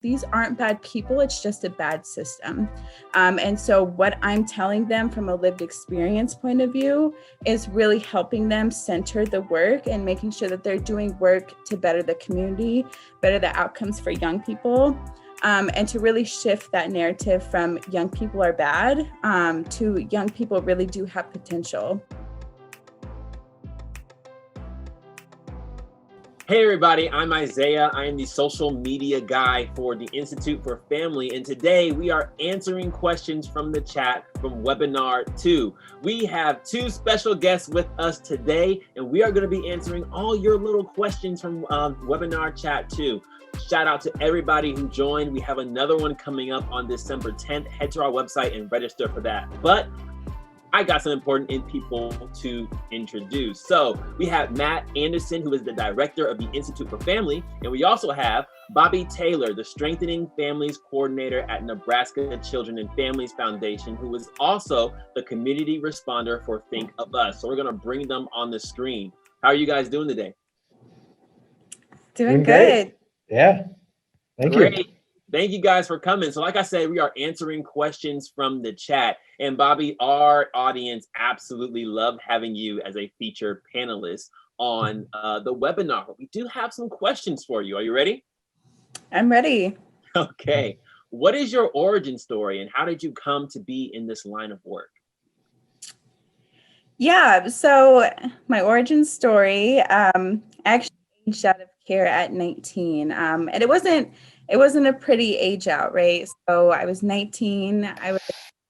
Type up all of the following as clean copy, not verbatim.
these aren't bad people, it's just a bad system. And so what I'm telling them from a lived experience point of view is really helping them center the work and making sure that they're doing work to better the community, better the outcomes for young people, and to really shift that narrative from young people are bad to young people really do have potential. Hey everybody, I'm Isaiah. I am the social media guy for the Institute for Family, and today we are answering questions from the chat from webinar 2. We have 2 special guests with us today, and we are going to be answering all your little questions from webinar chat 2. Shout out to everybody who joined. We have another one coming up on December 10th. Head to our website and register for that. But I got some important people to introduce. So we have Matt Anderson, who is the director of the Institute for Family. And we also have Bobbi Taylor, the Strengthening Families Coordinator at Nebraska Children and Families Foundation, who is also the community responder for Think of Us. So we're gonna bring them on the screen. How are you guys doing today? Doing good. Yeah, thank you. Thank you guys for coming. So like I said, we are answering questions from the chat. And Bobbi, our audience absolutely loved having you as a featured panelist on the webinar. But we do have some questions for you. Are you ready? I'm ready. Okay. What is your origin story and how did you come to be in this line of work? Yeah, so my origin story, actually aged out of care at 19. And it wasn't a pretty age out, right? So I was 19, I was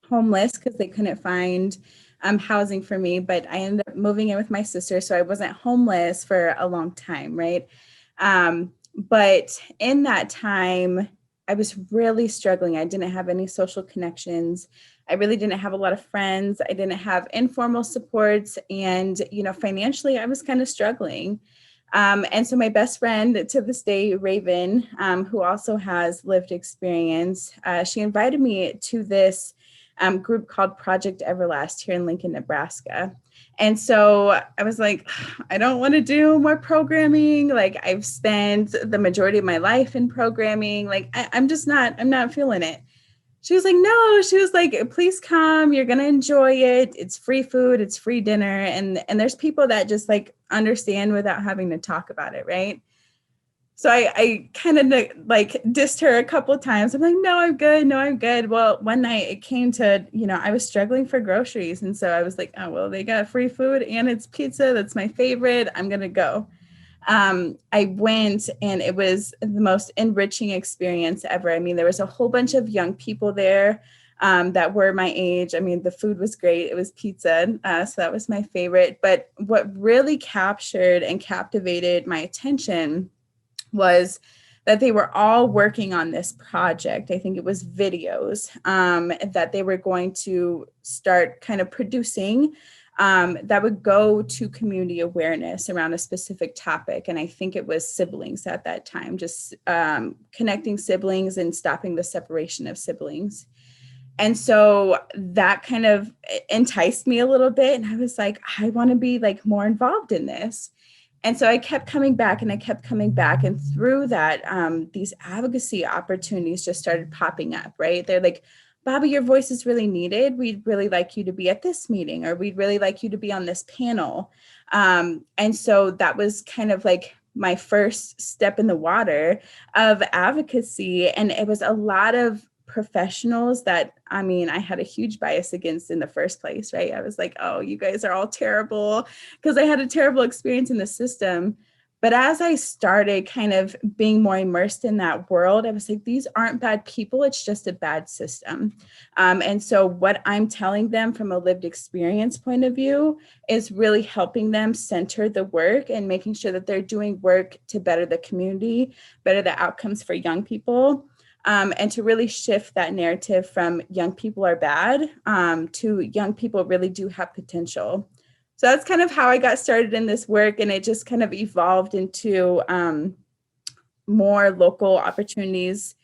homeless because they couldn't find housing for me, but I ended up moving in with my sister. So I wasn't homeless for a long time, right? But in that time, I was really struggling. I didn't have any social connections. I really didn't have a lot of friends. I didn't have informal supports. And, financially, I was kind of struggling. And so my best friend to this day, Raven, who also has lived experience, she invited me to this group called Project Everlast here in Lincoln, Nebraska. And so I was like, I don't want to do more programming. Like I've spent the majority of my life in programming. Like I'm not feeling it. She was like, no, she was like, please come, you're going to enjoy it. It's free food, it's free dinner. And there's people that just like understand without having to talk about it. Right. So I kind of like dissed her a couple of times. I'm like, no, I'm good. No, I'm good. Well, one night it came to, I was struggling for groceries. And so I was like, oh, well, they got free food and it's pizza. That's my favorite. I'm going to go. I went and it was the most enriching experience ever. I mean, there was a whole bunch of young people there that were my age. I mean, the food was great. It was pizza. So that was my favorite. But what really captured and captivated my attention was that they were all working on this project. I think it was videos that they were going to start kind of producing that would go to community awareness around a specific topic. And I think it was siblings at that time, just connecting siblings and stopping the separation of siblings. And so that kind of enticed me a little bit. And I was like, I want to be like more involved in this. And so I kept coming back and I kept coming back. And through that, these advocacy opportunities just started popping up, right? They're like, Bobbi, your voice is really needed. We'd really like you to be at this meeting, or we'd really like you to be on this panel. And so that was kind of like my first step in the water of advocacy. And it was a lot of professionals that, I mean, I had a huge bias against in the first place, right? I was like, oh, you guys are all terrible because I had a terrible experience in the system. But as I started kind of being more immersed in that world, I was like, these aren't bad people, it's just a bad system. And so what I'm telling them from a lived experience point of view is really helping them center the work and making sure that they're doing work to better the community, better the outcomes for young people. And to really shift that narrative from young people are bad to young people really do have potential. So that's kind of how I got started in this work, and it just kind of evolved into more local opportunities.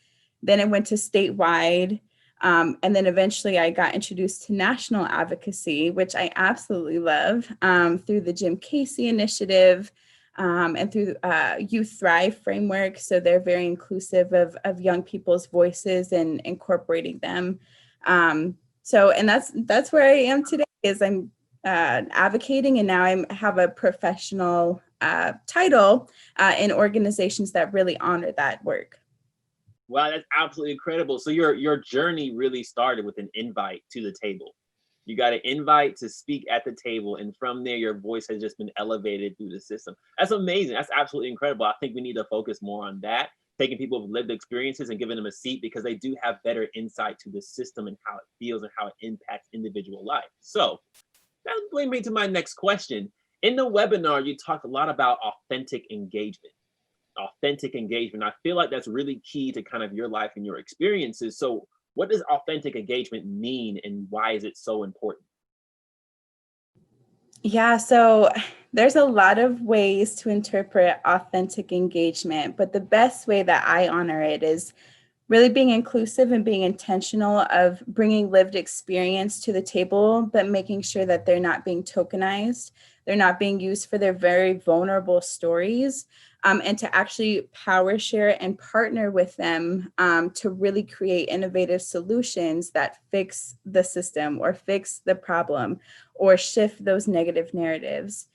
Then it went to statewide, and then eventually I got introduced to national advocacy, which I absolutely love, through the Jim Casey initiative, and through Youth Thrive framework. So they're very inclusive of young people's voices and incorporating them. And that's where I am today, is I'm advocating, and now I have a professional title in organizations that really honor that work. Wow, that's absolutely incredible. So your journey really started with an invite to the table. You got an invite to speak at the table, and from there, your voice has just been elevated through the system. That's amazing. That's absolutely incredible. I think we need to focus more on that, taking people with lived experiences and giving them a seat, because they do have better insight to the system and how it feels and how it impacts individual life. So that brings me to my next question. In the webinar, you talked a lot about authentic engagement. I feel like that's really key to kind of your life and your experiences. So what does authentic engagement mean, and why is it so important? Yeah, so there's a lot of ways to interpret authentic engagement, but the best way that I honor it is really being inclusive and being intentional of bringing lived experience to the table, but making sure that they're not being tokenized. They're not being used for their very vulnerable stories, and to actually power share and partner with them to really create innovative solutions that fix the system or fix the problem or shift those negative narratives.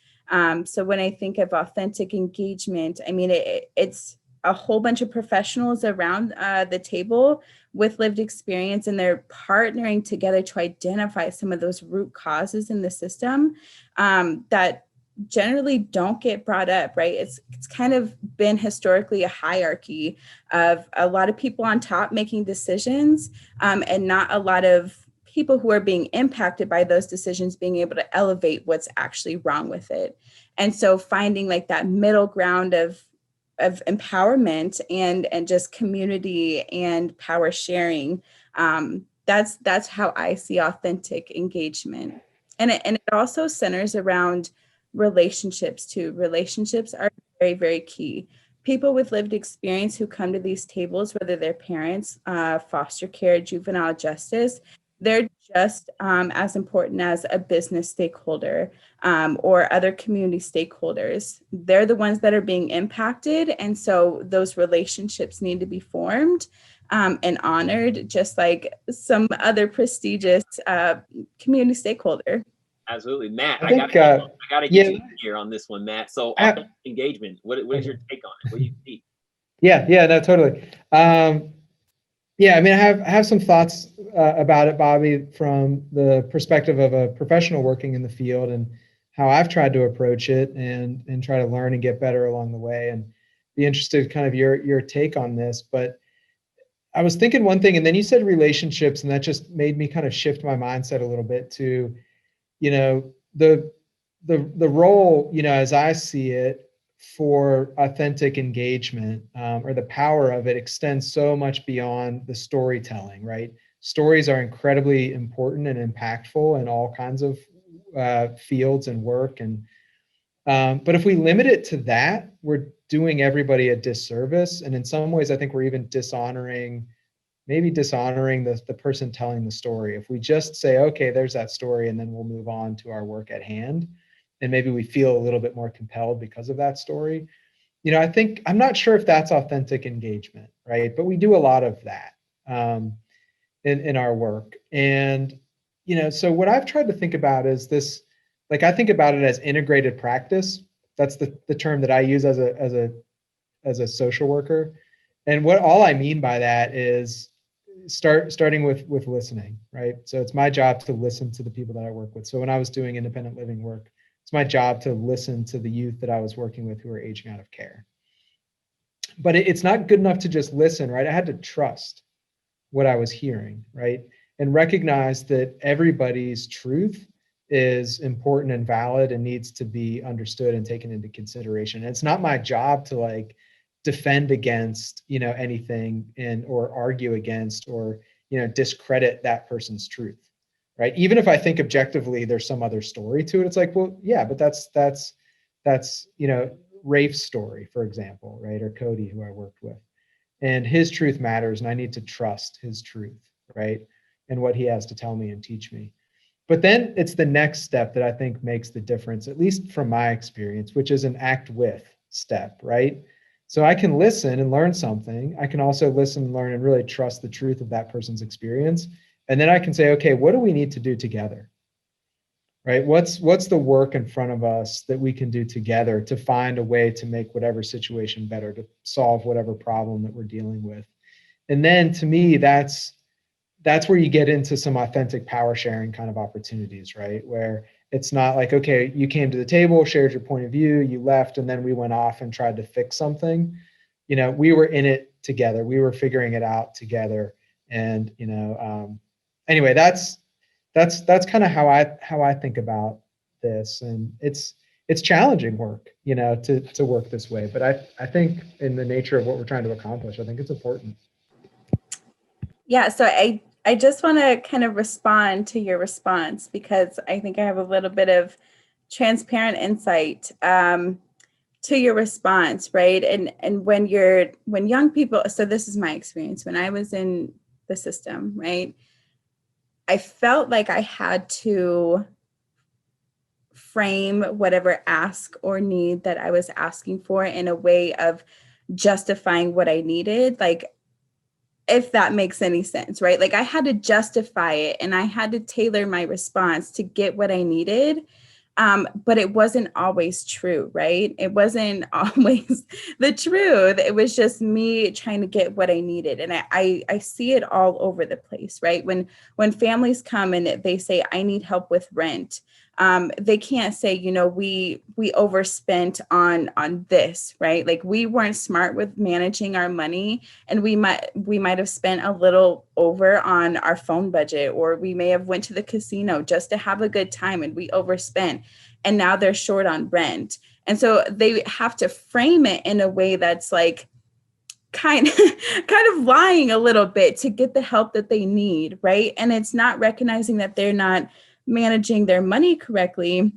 So when I think of authentic engagement, I mean, it's a whole bunch of professionals around the table with lived experience, and they're partnering together to identify some of those root causes in the system that generally don't get brought up, right? It's kind of been historically a hierarchy of a lot of people on top making decisions, and not a lot of people who are being impacted by those decisions being able to elevate what's actually wrong with it. And so finding like that middle ground of empowerment and just community and power sharing, that's how I see authentic engagement. And it also centers around relationships too. Relationships are very, very key. People with lived experience who come to these tables, whether they're parents, foster care, juvenile justice, they're just as important as a business stakeholder or other community stakeholders. They're the ones that are being impacted. And so those relationships need to be formed and honored, just like some other prestigious community stakeholder. Absolutely. Matt, I I think, gotta get yeah, you here on this one, Matt. So I- authentic engagement, what is your take on it? What do you see? yeah, no, totally. Yeah, I mean, I have some thoughts about it, Bobbi, from the perspective of a professional working in the field, and how I've tried to approach it and try to learn and get better along the way, and be interested kind of your take on this. But I was thinking one thing, and then you said relationships, and that just made me kind of shift my mindset a little bit to, you know, the role, as I see it, for authentic engagement, or the power of it, extends so much beyond the storytelling, right? Stories are incredibly important and impactful in all kinds of fields and work, and but if we limit it to that, we're doing everybody a disservice, and in some ways, I think we're even dishonoring the person telling the story. If we just say, okay, there's that story, and then we'll move on to our work at hand, and maybe we feel a little bit more compelled because of that story. I'm not sure if that's authentic engagement, right? But we do a lot of that in our work. And, so what I've tried to think about is this, like, I think about it as integrated practice. That's the term that I use as a social worker. And what all I mean by that is starting with listening, right? So it's my job to listen to the people that I work with. So when I was doing independent living work, it's my job to listen to the youth that I was working with who are aging out of care. But it's not good enough to just listen, right? I had to trust what I was hearing, right? And recognize that everybody's truth is important and valid and needs to be understood and taken into consideration. And it's not my job to like defend against, anything or argue against or, discredit that person's truth, right? Even if I think objectively there's some other story to it, it's like, well, yeah, but that's Rafe's story, for example, right? Or Cody, who I worked with, and his truth matters, and I need to trust his truth, right? And what he has to tell me and teach me. But then it's the next step that I think makes the difference, at least from my experience, which is an act with step, right? So I can listen and learn something. I can also listen and learn and really trust the truth of that person's experience. And then I can say, okay, what do we need to do together? Right? What's the work in front of us that we can do together to find a way to make whatever situation better, to solve whatever problem that we're dealing with? And then to me, that's where you get into some authentic power sharing kind of opportunities, right? Where it's not like, okay, you came to the table, shared your point of view, you left, and then we went off and tried to fix something. We were in it together. We were figuring it out together. And, anyway, that's kind of how I think about this. And it's challenging work, to work this way. But I think in the nature of what we're trying to accomplish, I think it's important. Yeah, so I just want to kind of respond to your response, because I think I have a little bit of transparent insight to your response, right? And when young people, so this is my experience when I was in the system, right? I felt like I had to frame whatever ask or need that I was asking for in a way of justifying what I needed. Like, if that makes any sense, right? Like, I had to justify it and I had to tailor my response to get what I needed. But it wasn't always true, right? It wasn't always the truth. It was just me trying to get what I needed. And I see it all over the place, right? When families come and they say, I need help with rent, they can't say, we overspent on this, right? Like, we weren't smart with managing our money, and we might have spent a little over on our phone budget, or we may have went to the casino just to have a good time and we overspent, and now they're short on rent. And so they have to frame it in a way that's like kind of lying a little bit to get the help that they need, right? And it's not recognizing that they're not managing their money correctly.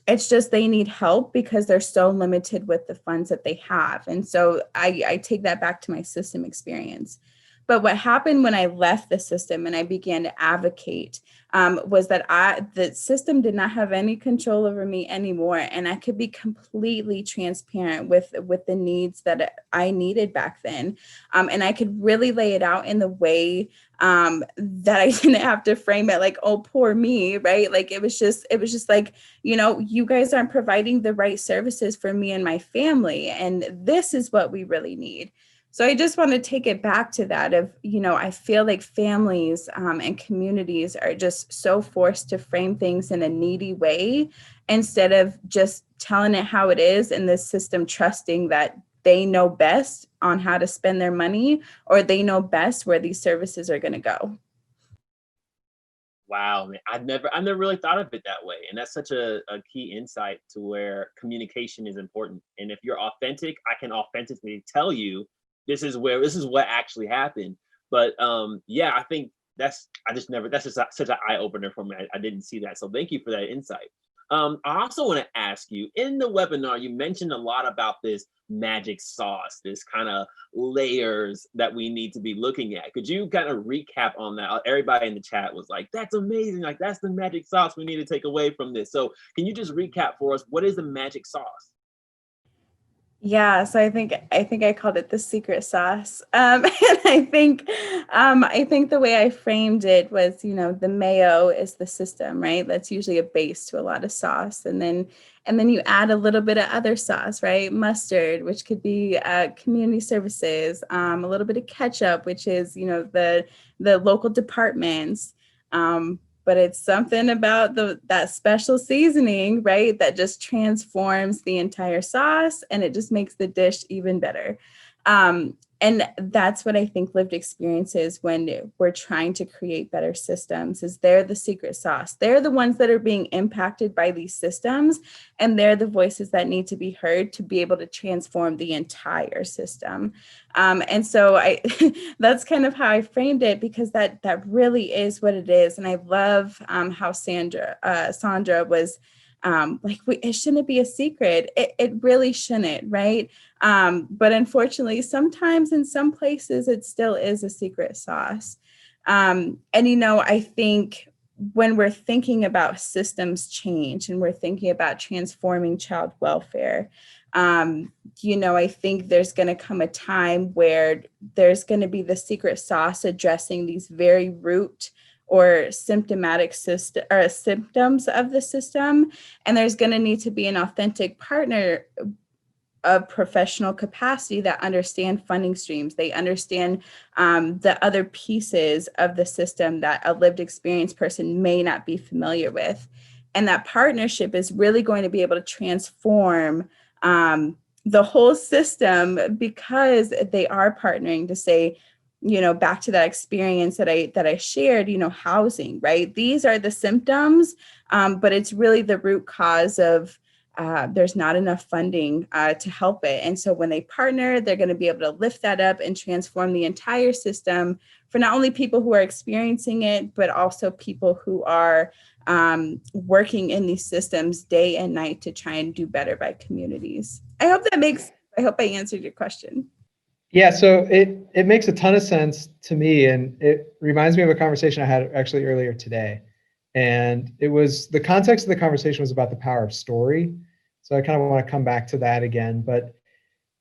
It's just they need help because they're so limited with the funds that they have. And so I take that back to my system experience. But what happened when I left the system and I began to advocate was that the system did not have any control over me anymore, and I could be completely transparent with the needs that I needed back then, and I could really lay it out in the way that I didn't have to frame it like, oh, poor me, right? Like, it was just like, you guys aren't providing the right services for me and my family, and this is what we really need. So I just want to take it back to that of, I feel like families and communities are just so forced to frame things in a needy way instead of just telling it how it is, and the system trusting that they know best on how to spend their money, or they know best where these services are going to go. Wow, man, I've never really thought of it that way. And that's such a key insight to where communication is important. And if you're authentic, I can authentically tell you this is what actually happened. But yeah, I think that's just such an eye opener for me. I didn't see that. So thank you for that insight. I also want to ask you, in the webinar, you mentioned a lot about this magic sauce, this kind of layers that we need to be looking at. Could you kind of recap on that? Everybody in the chat was like, that's amazing. Like, that's the magic sauce we need to take away from this. So can you just recap for us, what is the magic sauce? Yeah, so I think I called it the secret sauce, and I think the way I framed it was, the mayo is the system, right? That's usually a base to a lot of sauce, and then you add a little bit of other sauce, right? Mustard, which could be community services, a little bit of ketchup, which is the local departments. But it's something about that special seasoning, right, that just transforms the entire sauce, and it just makes the dish even better. And that's what I think lived experiences when we're trying to create better systems is they're the secret sauce. They're the ones that are being impacted by these systems, and they're the voices that need to be heard to be able to transform the entire system. And so that's kind of how I framed it, because that really is what it is. And I love how Sandra was it shouldn't be a secret. It really shouldn't, right? But unfortunately, sometimes in some places, it still is a secret sauce. And, I think when we're thinking about systems change and we're thinking about transforming child welfare, I think there's going to come a time where there's going to be the secret sauce addressing these very root or symptomatic symptoms of the system. And there's going to need to be an authentic partner of professional capacity that understand funding streams. They understand the other pieces of the system that a lived experience person may not be familiar with. And that partnership is really going to be able to transform the whole system, because they are partnering to say, back to that experience that I shared, housing, right? These are the symptoms, but it's really the root cause of there's not enough funding to help it. And so when they partner, they're going to be able to lift that up and transform the entire system for not only people who are experiencing it, but also people who are working in these systems day and night to try and do better by communities. I hope I answered your question. Yeah, so it makes a ton of sense to me, and it reminds me of a conversation I had actually earlier today. And it was, the context of the conversation was about the power of story. So I kind of want to come back to that again. But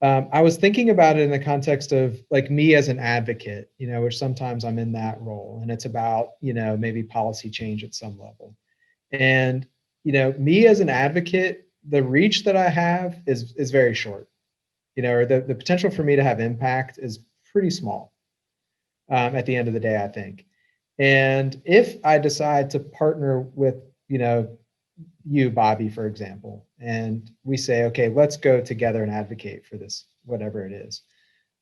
I was thinking about it in the context of like me as an advocate, which sometimes I'm in that role. And it's about, maybe policy change at some level. And, me as an advocate, the reach that I have is very short, or the potential for me to have impact is pretty small at the end of the day, I think. And if I decide to partner with, you, Bobbi, for example, and we say, okay, let's go together and advocate for this, whatever it is,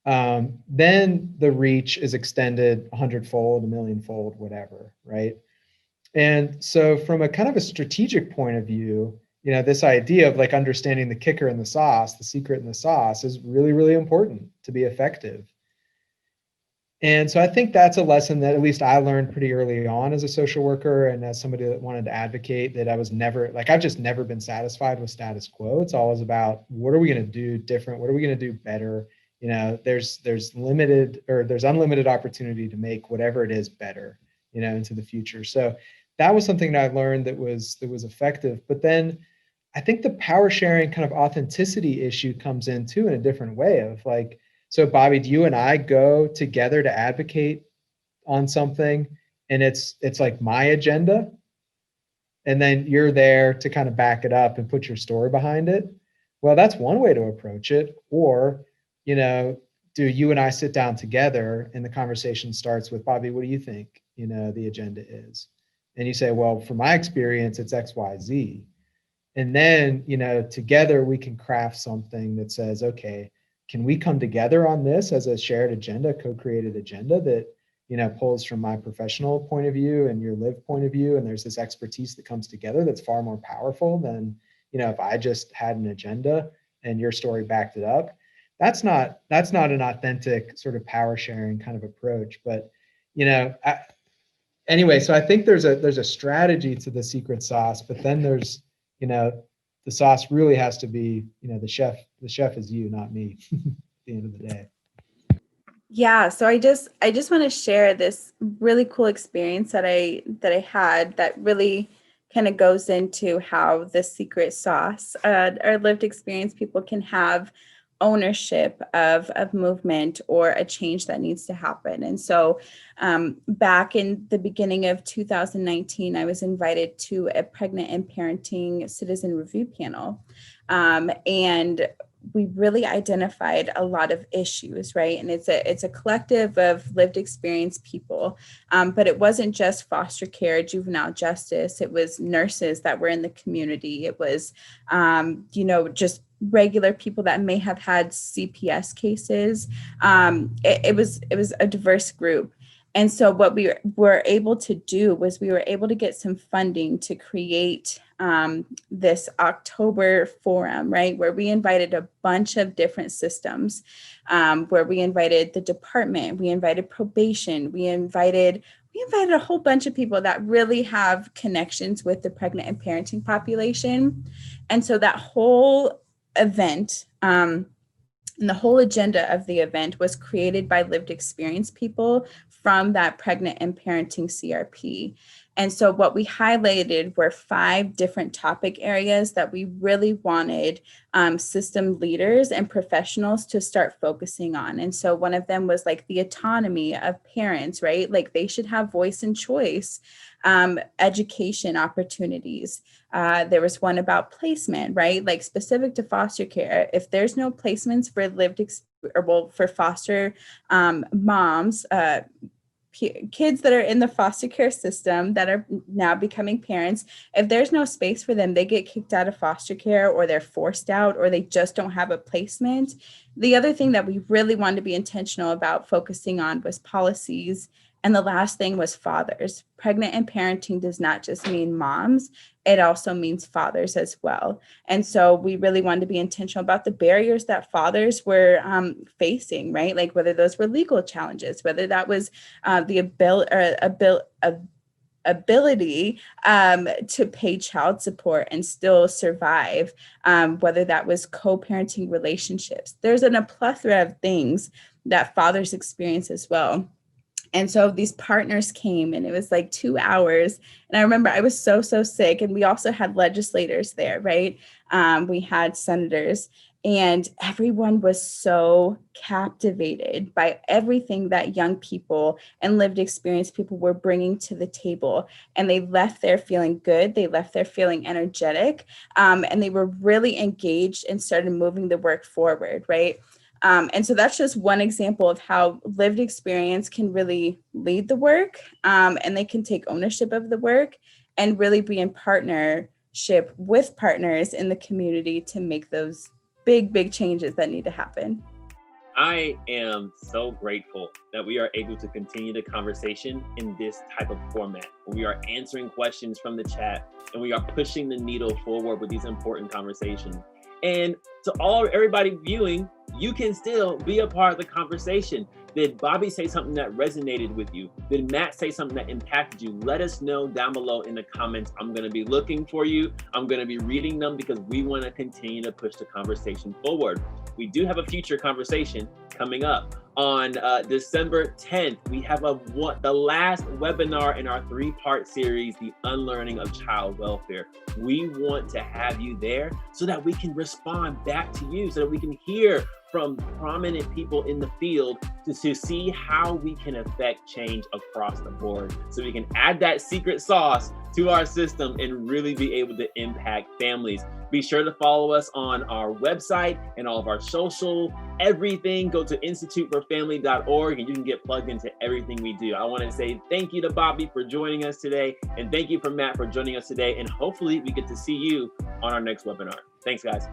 then the reach is extended 100-fold, 1,000,000-fold, whatever, right? And so from a kind of a strategic point of view, this idea of like understanding the kicker in the sauce, the secret in the sauce is really, really important to be effective. And so I think that's a lesson that at least I learned pretty early on as a social worker and as somebody that wanted to advocate, that I was never, like, I've just never been satisfied with status quo. It's always about, what are we going to do different? What are we going to do better? There's unlimited opportunity to make whatever it is better, into the future. So that was something that I learned that was effective. But then I think the power sharing kind of authenticity issue comes in too, in a different way of like, so Bobbi, do you and I go together to advocate on something and it's like my agenda, and then you're there to kind of back it up and put your story behind it? Well, that's one way to approach it. Or, do you and I sit down together and the conversation starts with, Bobbi, what do you think, the agenda is? And you say, well, from my experience, it's X, Y, Z. And then, together we can craft something that says, okay, can we come together on this as a shared agenda, co-created agenda that, pulls from my professional point of view and your lived point of view. And there's this expertise that comes together that's far more powerful than, if I just had an agenda and your story backed it up. That's not an authentic sort of power sharing kind of approach. But, anyway, so I think there's a strategy to the secret sauce, but then there's, the sauce really has to be, the chef is you, not me at the end of the day. Yeah, so I just want to share this really cool experience that I had that really kind of goes into how the secret sauce or lived experience people can have ownership of movement or a change that needs to happen. And so back in the beginning of 2019, I was invited to a pregnant and parenting citizen review panel. And we really identified a lot of issues, right? And it's a collective of lived experience people, but it wasn't just foster care, juvenile justice. It was nurses that were in the community. It was, just regular people that may have had CPS cases. It was a diverse group. And so what we were able to do was we were able to get some funding to create this October forum, right, where we invited a bunch of different systems, where we invited the department, we invited probation, we invited a whole bunch of people that really have connections with the pregnant and parenting population. And so that whole event, and the whole agenda of the event was created by lived experience people from that pregnant and parenting CRP. And so what we highlighted were 5 different topic areas that we really wanted system leaders and professionals to start focusing on. And so one of them was like the autonomy of parents, right? Like they should have voice and choice, education opportunities. There was one about placement, right? Like specific to foster care. If there's no placements for for foster moms, kids that are in the foster care system that are now becoming parents, if there's no space for them, they get kicked out of foster care, or they're forced out, or they just don't have a placement. The other thing that we really wanted to be intentional about focusing on was policies. And the last thing was fathers. Pregnant and parenting does not just mean moms, it also means fathers as well. And so we really wanted to be intentional about the barriers that fathers were facing, right? Like whether those were legal challenges, whether that was the ability to pay child support and still survive, whether that was co-parenting relationships. There's a plethora of things that fathers experience as well. And so these partners came, and it was like 2 hours. And I remember I was so sick. And we also had legislators there, right? We had senators, and everyone was so captivated by everything that young people and lived experience people were bringing to the table. And they left there feeling good. They left there feeling energetic. And they were really engaged and started moving the work forward, right? And so that's just one example of how lived experience can really lead the work, and they can take ownership of the work and really be in partnership with partners in the community to make those big changes that need to happen. I am so grateful that we are able to continue the conversation in this type of format. We are answering questions from the chat, and we are pushing the needle forward with these important conversations. And to everybody viewing, you can still be a part of the conversation. Did Bobbi say something that resonated with you? Did Matt say something that impacted you? Let us know down below in the comments. I'm going to be looking for you. I'm going to be reading them because we want to continue to push the conversation forward. We do have a future conversation coming up. On December 10th, we have the last webinar in our 3-part series, The Unlearning of Child Welfare. We want to have you there so that we can respond back to you, so that we can hear from prominent people in the field to see how we can affect change across the board, so we can add that secret sauce to our system and really be able to impact families. Be sure to follow us on our website and all of our social, everything. Go to instituteforfamily.org and you can get plugged into everything we do. I want to say thank you to Bobbi for joining us today, and thank you for Matt for joining us today. And hopefully we get to see you on our next webinar. Thanks, guys.